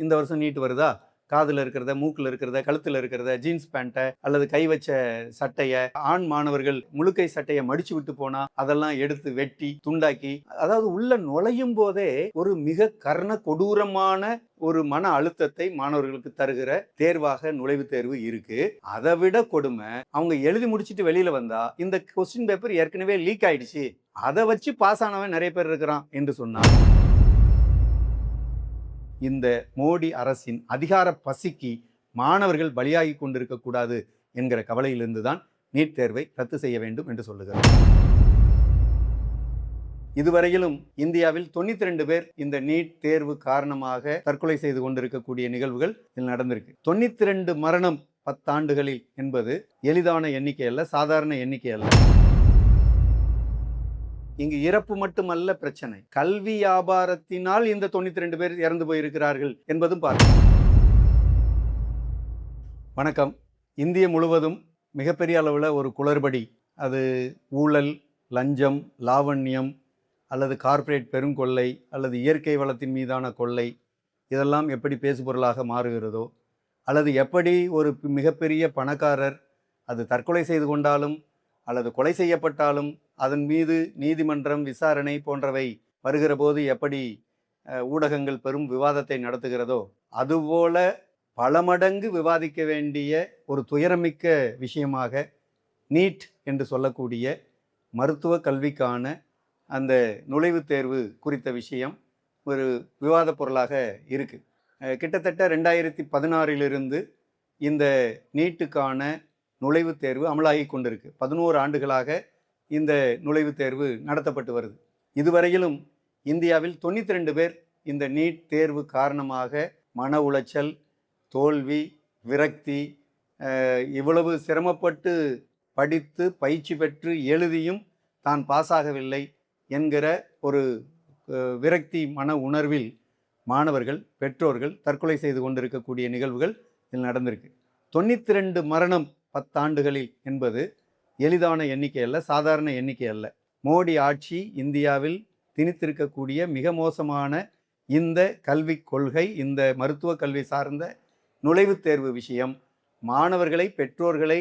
இந்த வருஷம் நீட் வருதா, காதில் இருக்கிறத, மூக்கில் இருக்கிறத, கழுத்தில் இருக்கிறத, ஜீன்ஸ் பேண்ட்டை அல்லது கை வச்ச சட்டையை, ஆண் மாணவர்கள் முழுக்கை சட்டையை மடிச்சு விட்டு போனா அதெல்லாம் எடுத்து வெட்டி துண்டாக்கி, அதாவது உள்ள நுழையும் போதே ஒரு மிக கர்ண கொடூரமான ஒரு மன அழுத்தத்தை மாணவர்களுக்கு தருகிற தேர்வாக நுழைவுத் தேர்வு இருக்கு. அதை விட கொடுமை, அவங்க எழுதி முடிச்சுட்டு வெளியில வந்தா இந்த கொஸ்டின் பேப்பர் ஏற்கனவே லீக் ஆயிடுச்சு, அதை வச்சு பாஸ் ஆனவன் நிறைய பேர் இருக்கிறான் என்று சொன்னார். இந்த மோடி அரசின் அதிகார பசிக்கு மாணவர்கள் பலியாகி கொண்டிருக்க கூடாது என்கிற கவலையிலிருந்து தான் நீட் தேர்வை ரத்து செய்ய வேண்டும் என்று சொல்லுகிறார். இதுவரையிலும் இந்தியாவில் 92 பேர் இந்த நீட் தேர்வு காரணமாக தற்கொலை செய்து கொண்டிருக்கக்கூடிய நிகழ்வுகள் இதில் நடந்திருக்கு. 92 மரணம் 10 ஆண்டுகளில் என்பது எளிதான எண்ணிக்கை அல்ல, சாதாரண எண்ணிக்கை அல்ல. இங்கு இறப்பு மட்டுமல்ல பிரச்சனை, கல்வி வியாபாரத்தினால் இந்த 92 பேர் இறந்து போயிருக்கிறார்கள் என்பதும் பார்க்கணும். வணக்கம். இந்திய முழுவதும் மிகப்பெரிய அளவில் ஒரு குளறுபடி, அது ஊழல், லஞ்சம், லாவண்யம் அல்லது கார்ப்பரேட் பெருங்கொள்ளை அல்லது இயற்கை வளத்தின் மீதான கொள்ளை, இதெல்லாம் எப்படி பேசுபொருளாக மாறுகிறதோ, அல்லது எப்படி ஒரு மிகப்பெரிய பணக்காரர் அது தற்கொலை செய்து கொண்டாலும் அல்லது கொலை செய்யப்பட்டாலும் அதன் மீது நீதிமன்றம் விசாரணை போன்றவை வருகிற போது எப்படி ஊடகங்கள் பெரும் விவாதத்தை நடத்துகிறதோ, அதுபோல பல மடங்கு விவாதிக்க வேண்டிய ஒரு துயரமிக்க விஷயமாக நீட் என்று சொல்லக்கூடிய மருத்துவ கல்விக்கான அந்த நுழைவுத் தேர்வு குறித்த விஷயம் ஒரு விவாத பொருளாக இருக்குது. கிட்டத்தட்ட 2016 இந்த நீட்டுக்கான நுழைவுத் தேர்வு அமலாகி கொண்டிருக்கு. 11 ஆண்டுகளாக இந்த நுழைவுத் தேர்வு நடத்தப்பட்டு வருது. இதுவரையிலும் இந்தியாவில் 92 பேர் இந்த நீட் தேர்வு காரணமாக மன உளைச்சல், தோல்வி, விரக்தி, இவ்வளவு சிரமப்பட்டு படித்து பயிற்சி பெற்று எழுதியும் தான் பாஸாகவில்லை என்கிற ஒரு விரக்தி மன உணர்வில் மாணவர்கள், பெற்றோர்கள் தற்கொலை செய்து கொண்டிருக்கக்கூடிய நிகழ்வுகள் இதில் நடந்திருக்கு. 92 மரணம் 10 ஆண்டுகளில் என்பது எளிதான எண்ணிக்கை அல்ல, சாதாரண எண்ணிக்கை அல்ல. மோடி ஆட்சி இந்தியாவில் திணித்திருக்கக்கூடிய மிக மோசமான இந்த கல்விக் கொள்கை, இந்த மருத்துவ கல்வி சார்ந்த நுழைவுத் தேர்வு விஷயம் மாணவர்களை, பெற்றோர்களை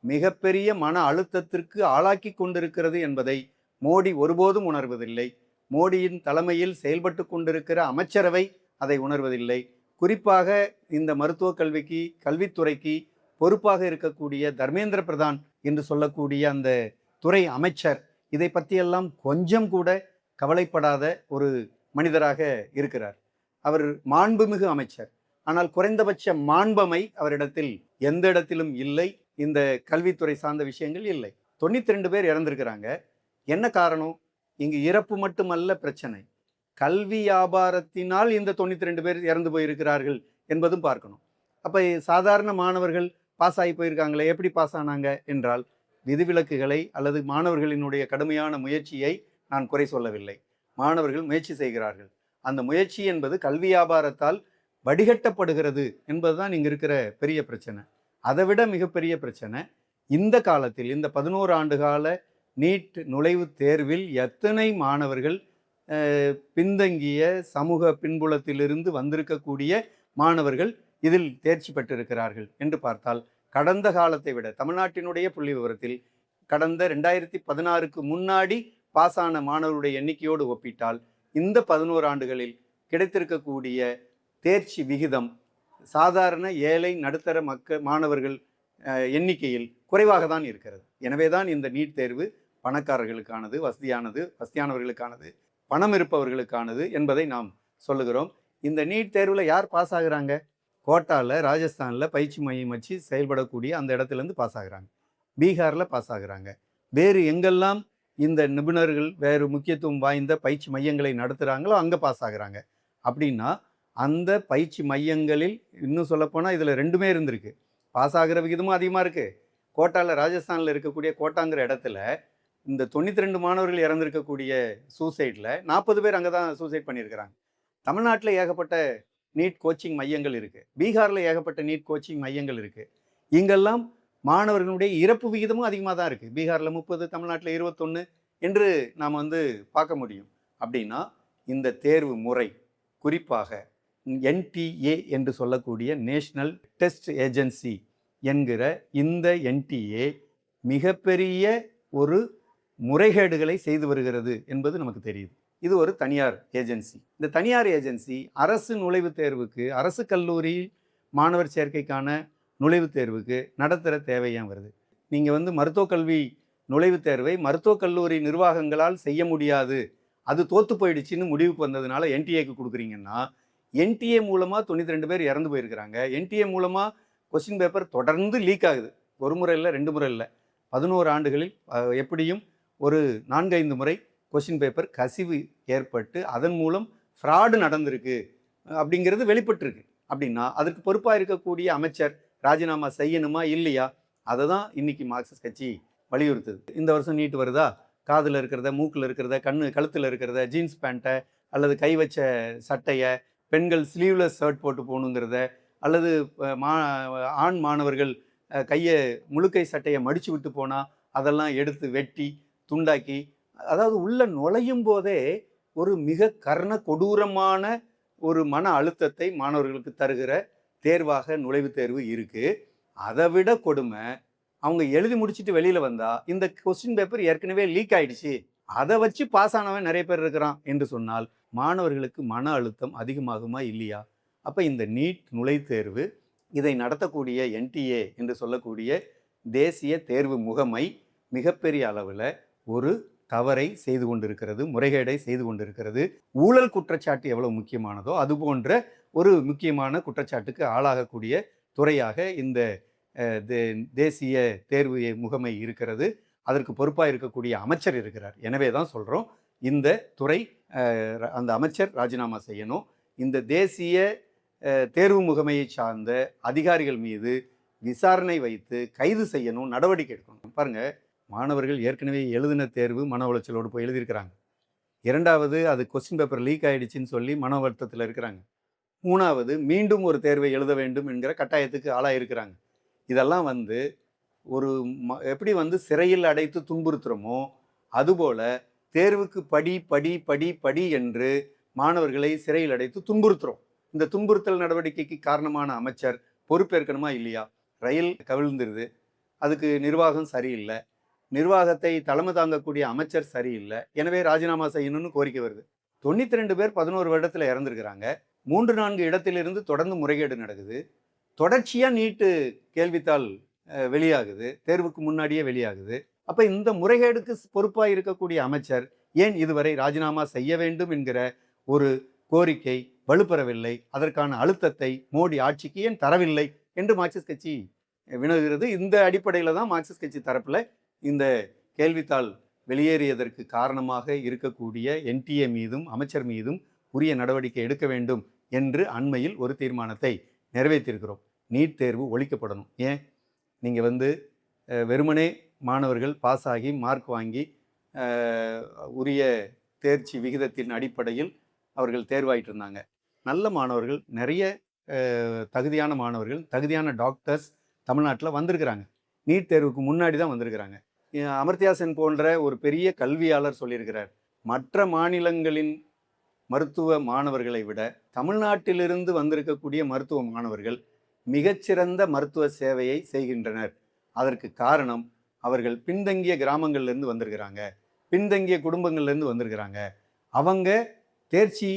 மிகப்பெரிய மன அழுத்தத்திற்கு ஆளாக்கி கொண்டிருக்கிறது என்பதை மோடி ஒருபோதும் உணர்வதில்லை. மோடியின் தலைமையில் செயல்பட்டு கொண்டிருக்கிற அமைச்சரவை அதை உணர்வதில்லை. குறிப்பாக இந்த மருத்துவ கல்விக்கு, கல்வித்துறைக்கு பொறுப்பாக இருக்கக்கூடிய தர்மேந்திர பிரதான் என்று சொல்லக்கூடிய அந்த துறை அமைச்சர் இதை பற்றியெல்லாம் கொஞ்சம் கூட கவலைப்படாத ஒரு மனிதராக இருக்கிறார். அவர் மாண்புமிகு அமைச்சர், ஆனால் குறைந்தபட்ச மாண்பமை அவரிடத்தில் எந்த இடத்திலும் இல்லை. இந்த கல்வித்துறை சார்ந்த விஷயங்கள் இல்லை. 92 பேர் இறந்திருக்கிறாங்க. என்ன காரணம்? இங்கு இறப்பு மட்டுமல்ல பிரச்சனை, கல்வி வியாபாரத்தினால் இந்த 92 பேர் இறந்து போயிருக்கிறார்கள் என்பதும் பார்க்கணும். அப்போ சாதாரண மாணவர்கள் பாஸ் ஆகி போயிருக்காங்களே, எப்படி பாஸ் ஆனாங்க என்றால் விதிவிலக்குகளை அல்லது மாணவர்களினுடைய கடுமையான முயற்சியை நான் குறை சொல்லவில்லை. மாணவர்கள் முயற்சி செய்கிறார்கள். அந்த முயற்சி என்பது கல்வி வியாபாரத்தால் வடிகட்டப்படுகிறது என்பதுதான் இங்கே இருக்கிற பெரிய பிரச்சனை. அதை விட மிகப்பெரிய பிரச்சனை, இந்த காலத்தில் இந்த 11 ஆண்டு கால நீட் நுழைவுத் தேர்வில் எத்தனை மாணவர்கள் பின்தங்கிய சமூக பின்புலத்திலிருந்து வந்திருக்கக்கூடிய மாணவர்கள் இதில் தேர்ச்சி பெற்றிருக்கிறார்கள் என்று பார்த்தால், கடந்த காலத்தை விட தமிழ்நாட்டினுடைய புள்ளி விவரத்தில் கடந்த 2016க்கு முன்னாடி பாஸான மாணவருடைய எண்ணிக்கையோடு ஒப்பிட்டால் இந்த 11 ஆண்டுகளில் கிடைத்திருக்கக்கூடிய தேர்ச்சி விகிதம் சாதாரண ஏழை நடுத்தர மாணவர்கள் எண்ணிக்கையில் குறைவாக தான் இருக்கிறது. எனவே தான் இந்த நீட் தேர்வு பணக்காரர்களுக்கானது, வசதியானவர்களுக்கானது, பணம் இருப்பவர்களுக்கானது என்பதை நாம் சொல்லுகிறோம். இந்த நீட் தேர்வில் யார் பாஸ் ஆகுறாங்க? கோட்டாவில், ராஜஸ்தானில் பயிற்சி மையம் வச்சு செயல்படக்கூடிய அந்த இடத்துலேருந்து பாஸ் ஆகுறாங்க. பீகாரில் பாஸ் ஆகுறாங்க. வேறு எங்கெல்லாம் இந்த நிபுணர்கள் வேறு முக்கியத்துவம் வாய்ந்த பயிற்சி மையங்களை நடத்துகிறாங்களோ அங்கே பாஸ் ஆகுறாங்க. அப்படின்னா அந்த பயிற்சி மையங்களில் இன்னும் சொல்லப்போனால் இதில் 2மே இருந்திருக்கு. பாஸ் ஆகிற விகிதமும் அதிகமாக இருக்குது. கோட்டாவில், ராஜஸ்தானில் இருக்கக்கூடிய கோட்டாங்கிற இடத்துல இந்த 92 மாணவர்கள் இறந்திருக்கக்கூடிய சூசைடில் 40 பேர் அங்கே தான் சூசைட் பண்ணியிருக்கிறாங்க. தமிழ்நாட்டில் ஏகப்பட்ட நீட் கோச்சிங் மையங்கள் இருக்குது. பீகாரில் ஏகப்பட்ட நீட் கோச்சிங் மையங்கள் இருக்குது. இங்கெல்லாம் மாணவர்களுடைய இறப்பு விகிதமும் அதிகமாக தான் இருக்குது. பீகாரில் 30, தமிழ்நாட்டில் 21 என்று நாம் பார்க்க முடியும். அப்படின்னா இந்த தேர்வு முறை குறிப்பாக என்டிஏ என்று சொல்லக்கூடிய நேஷனல் டெஸ்ட் ஏஜென்சி என்கிற இந்த என்டிஏ மிகப்பெரிய ஒரு முறைகேடுகளை செய்து வருகிறது என்பது நமக்கு தெரியுது. இது ஒரு தனியார் ஏஜென்சி. இந்த தனியார் ஏஜென்சி அரசு நுழைவுத் தேர்வுக்கு, அரசு கல்லூரி மாணவர் சேர்க்கைக்கான நுழைவுத் தேர்வுக்கு நடத்துகிற தேவையாக வருது. நீங்கள் மருத்துவக் கல்வி நுழைவுத் தேர்வை மருத்துவக் கல்லூரி நிர்வாகங்களால் செய்ய முடியாது, அது தோற்று போயிடுச்சுன்னு முடிவுக்கு வந்ததுனால என்டிஏக்கு கொடுக்குறீங்கன்னா, என்டிஏ மூலமாக 92 பேர் இறந்து போயிருக்கிறாங்க. என்டிஏ மூலமாக கொஸ்டின் பேப்பர் தொடர்ந்து லீக் ஆகுது. ஒரு முறை இல்லை, 2 முறை இல்லை, 11 ஆண்டுகளில் எப்படியும் ஒரு 4-5 முறை கொஸ்டின் பேப்பர் கசிவு ஏற்பட்டு அதன் மூலம் ஃப்ராடு நடந்திருக்கு அப்படிங்கிறது வெளிப்பட்டிருக்கு. அப்படின்னா அதற்கு பொறுப்பாக இருக்கக்கூடிய அமைச்சர் ராஜினாமா செய்யணுமா இல்லையா? அதை தான் இன்னைக்கு மார்க்சிஸ்ட் கட்சி வலியுறுத்துது. இந்த வருஷம் நீட் வருதா, காதில் இருக்கிறத, மூக்கில் இருக்கிறத, கழுத்தில் இருக்கிறத, ஜீன்ஸ் பேண்ட்டை அல்லது கை வச்ச சட்டையை, பெண்கள் ஸ்லீவ்லெஸ் ஷர்ட் போட்டு போகணுங்கிறத, அல்லது ஆண் மாணவர்கள் கையை முழுக்கை சட்டையை மடித்து விட்டு போனால் அதெல்லாம் எடுத்து வெட்டி துண்டாக்கி, அதாவது உள்ள நுழையும் போதே ஒரு மிக கர்ண கொடூரமான ஒரு மன அழுத்தத்தை மாணவர்களுக்கு தருகிற தேர்வாக நுழைவுத் தேர்வு இருக்குது. அதை விட கொடுமை, அவங்க எழுதி முடிச்சுட்டு வெளியில் வந்தால் இந்த கொஸ்டின் பேப்பர் ஏற்கனவே லீக் ஆகிடுச்சு, அதை வச்சு பாஸ் ஆனவன் நிறைய பேர் இருக்கிறான் என்று சொன்னால் மாணவர்களுக்கு மன அழுத்தம் அதிகமாகுமா இல்லையா? அப்போ இந்த நீட் நுழைவுத் தேர்வு, இதை நடத்தக்கூடிய என்டிஏ என்று சொல்லக்கூடிய தேசிய தேர்வு முகமை மிகப்பெரிய அளவில் ஒரு தவறை செய்து கொண்டிருக்கிறது, முறைகேடை செய்து கொண்டிருக்கிறது. ஊழல் குற்றச்சாட்டு எவ்வளவு முக்கியமானதோ அது போன்ற ஒரு முக்கியமான குற்றச்சாட்டுக்கு ஆளாகக்கூடிய துறையாக இந்த தேசிய தேர்வு முகமை இருக்கிறது. அதற்கு பொறுப்பாக இருக்கக்கூடிய அமைச்சர் இருக்கிறார். எனவே தான் சொல்கிறோம், இந்த துறை அந்த அமைச்சர் ராஜினாமா செய்யணும். இந்த தேசிய தேர்வு முகமையை சார்ந்த அதிகாரிகள் மீது விசாரணை வைத்து கைது செய்யணும், நடவடிக்கை எடுக்கணும். பாருங்கள், மாணவர்கள் ஏற்கனவே எழுதின தேர்வு மன உளைச்சலோடு போய் எழுதியிருக்கிறாங்க. 2வது, அது கொஸ்டின் பேப்பர் லீக் ஆகிடுச்சின்னு சொல்லி மன வருத்தத்தில் இருக்கிறாங்க. 3வது, மீண்டும் ஒரு தேர்வை எழுத வேண்டும் என்கிற கட்டாயத்துக்கு ஆளாயிருக்கிறாங்க. இதெல்லாம் ஒரு எப்படி சிறையில் அடைத்து துன்புறுத்துகிறோமோ அதுபோல் தேர்வுக்கு படி படி படி படி என்று மாணவர்களை சிறையில் அடைத்து துன்புறுத்துகிறோம். இந்த துன்புறுத்தல் நடவடிக்கைக்கு காரணமான அமைச்சர் பொறுப்பேற்கணுமா இல்லையா? ரயில் கவிழ்ந்துருது, அதுக்கு நிர்வாகம் சரியில்லை, நிர்வாகத்தை தலைமை தாங்கக்கூடிய அமைச்சர் சரியில்லை, எனவே ராஜினாமா செய்யணும்னு கோரிக்கை வருது. 92 பேர் 11 வருடத்தில் இறந்துருக்கிறாங்க. 3-4 இடத்திலிருந்து தொடர்ந்து முறைகேடு நடக்குது. தொடர்ச்சியாக நீட்டு கேள்வித்தாள் வெளியாகுது, தேர்வுக்கு முன்னாடியே வெளியாகுது. அப்போ இந்த முறைகேடுக்கு பொறுப்பாக இருக்கக்கூடிய அமைச்சர் ஏன் இதுவரை ராஜினாமா செய்ய வேண்டும் என்கிற ஒரு கோரிக்கை வலுப்பெறவில்லை? அதற்கான அழுத்தத்தை மோடி ஆட்சிக்கு ஏன் தரவில்லை என்று மார்க்சிஸ்ட் கட்சி வினவுகிறது. இந்த அடிப்படையில் தான் மார்க்சிஸ்ட் கட்சி தரப்பில் இந்த கேள்வித்தாள் வெளியேறியதற்கு காரணமாக இருக்கக்கூடிய என்டிஏ மீதும் அமைச்சர் மீதும் உரிய நடவடிக்கை எடுக்க வேண்டும் என்று அண்மையில் ஒரு தீர்மானத்தை நிறைவேற்றியிருக்கிறோம். நீட் தேர்வு ஒழிக்கப்படணும். ஏன் நீங்கள் வெறுமனே மாணவர்கள் பாஸ் ஆகி மார்க் வாங்கி உரிய தேர்ச்சி விகிதத்தின் அடிப்படையில் அவர்கள் தேர்வாயிட்டு இருந்தாங்க. நல்ல மாணவர்கள், நிறைய தகுதியான மாணவர்கள், தகுதியான டாக்டர்ஸ் தமிழ்நாட்டில் வந்திருக்கிறாங்க. நீட் தேர்வுக்கு முன்னாடி தான் வந்திருக்கிறாங்க. அமர்த்தியா சென் போன்ற ஒரு பெரிய கல்வியாளர் சொல்லியிருக்கிறார், மற்ற மாநிலங்களின் மருத்துவ மாணவர்களை விட தமிழ்நாட்டிலிருந்து வந்திருக்கக்கூடிய மருத்துவ மாணவர்கள் மிகச்சிறந்த மருத்துவ சேவையை செய்கின்றனர். அதற்கு காரணம் அவர்கள் பின்தங்கிய கிராமங்கள்லேருந்து வந்திருக்கிறாங்க, பின்தங்கிய குடும்பங்கள்லேருந்து வந்திருக்கிறாங்க. அவங்க தேர்ச்சி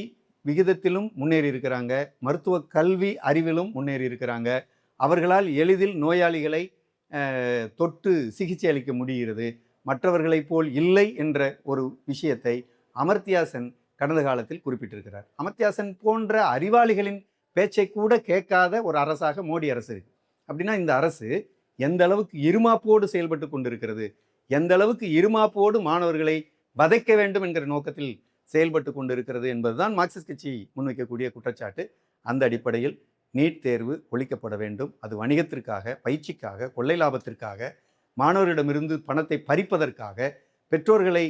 விகிதத்திலும் முன்னேறி இருக்கிறாங்க, மருத்துவ கல்வி அறிவிலும் முன்னேறி இருக்கிறாங்க. அவர்களால் எளிதில் நோயாளிகளை தொட்டு சிகிச்சை அளிக்க முடிகிறது. மற்றவர்களைப் போல் இல்லை என்ற ஒரு விஷயத்தை அமர்த்தியா சென் கடந்த காலத்தில் குறிப்பிட்டிருக்கிறார். அமர்த்தியா சென் போன்ற அறிவாளிகளின் பேச்சை கூட கேட்காத ஒரு அரசாக மோடி அரசு இருக்கு. அப்படின்னா இந்த அரசு எந்த அளவுக்கு இருமாப்போடு செயல்பட்டு கொண்டிருக்கிறது, எந்த அளவுக்கு இருமாப்போடு மாணவர்களை வதைக்க வேண்டும் என்கிற நோக்கத்தில் செயல்பட்டு கொண்டிருக்கிறது என்பதுதான் மார்க்சிஸ்ட் கட்சி முன்வைக்கக்கூடிய குற்றச்சாட்டு. அந்த அடிப்படையில் நீட் தேர்வு ஒழிக்கப்பட வேண்டும். அது வணிகத்திற்காக, பயிற்சிக்காக, கொள்ளை லாபத்திற்காக, மாணவர்களிடமிருந்து பணத்தை பறிப்பதற்காக, பெற்றோர்களை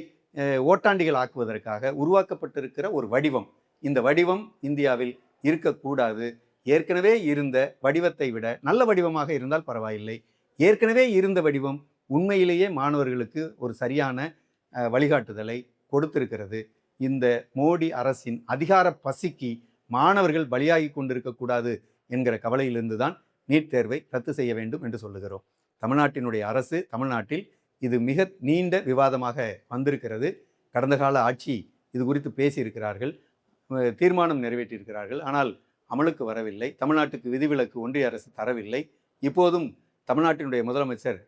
ஓட்டாண்டிகள் ஆக்குவதற்காக உருவாக்கப்பட்டிருக்கிற ஒரு வடிவம். இந்த வடிவம் இந்தியாவில் இருக்கக்கூடாது. ஏற்கனவே இருந்த வடிவத்தை விட நல்ல வடிவமாக இருந்தால் பரவாயில்லை. ஏற்கனவே இருந்த வடிவம் உண்மையிலேயே மாணவர்களுக்கு ஒரு சரியான வழிகாட்டுதலை கொடுத்திருக்கிறது. இந்த மோடி அரசின் அதிகார பசிக்கு மாணவர்கள் பலியாகி கொண்டிருக்கக்கூடாது என்கிற கவலையிலிருந்து தான் நீட் தேர்வை ரத்து செய்ய வேண்டும் என்று சொல்லுகிறோம். தமிழ்நாட்டினுடைய அரசு, தமிழ்நாட்டில் இது மிக நீண்ட விவாதமாக வந்திருக்கிறது. கடந்த கால ஆட்சி இது குறித்து பேசியிருக்கிறார்கள், தீர்மானம் நிறைவேற்றியிருக்கிறார்கள். ஆனால் அமலுக்கு வரவில்லை. தமிழ்நாட்டுக்கு விதிவிலக்கு ஒன்றிய அரசு தரவில்லை. இப்போதும் தமிழ்நாட்டினுடைய முதலமைச்சர்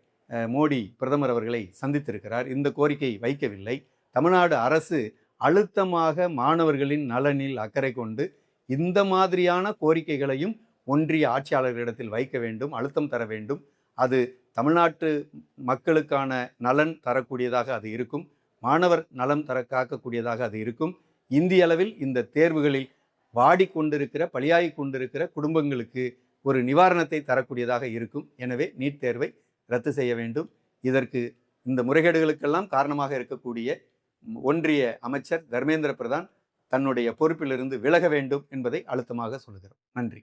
மோடி பிரதமர் அவர்களை சந்தித்திருக்கிறார். இந்த கோரிக்கை வைக்கவில்லை. தமிழ்நாடு அரசு அழுத்தமாக மாணவர்களின் நலனில் அக்கறை கொண்டு இந்த மாதிரியான கோரிக்கைகளையும் ஒன்றிய ஆட்சியாளர்களிடத்தில் வைக்க வேண்டும், அழுத்தம் தர வேண்டும். அது தமிழ்நாட்டு மக்களுக்கான நலன் தரக்கூடியதாக அது இருக்கும், மாணவர் நலம் காக்கக்கூடியதாக அது இருக்கும். இந்திய அளவில் இந்த தேர்வுகளில் வாடிக்கொண்டிருக்கிற, பலியாகி கொண்டிருக்கிற குடும்பங்களுக்கு ஒரு நிவாரணத்தை தரக்கூடியதாக இருக்கும். எனவே நீட் தேர்வை ரத்து செய்ய வேண்டும். இதற்கு இந்த முறைகேடுகளுக்கெல்லாம் காரணமாக இருக்கக்கூடிய ஒன்றிய அமைச்சர் தர்மேந்திர பிரதான் தன்னுடைய பொறுப்பிலிருந்து விலக வேண்டும் என்பதை அழுத்தமாக சொல்கிறோம். நன்றி.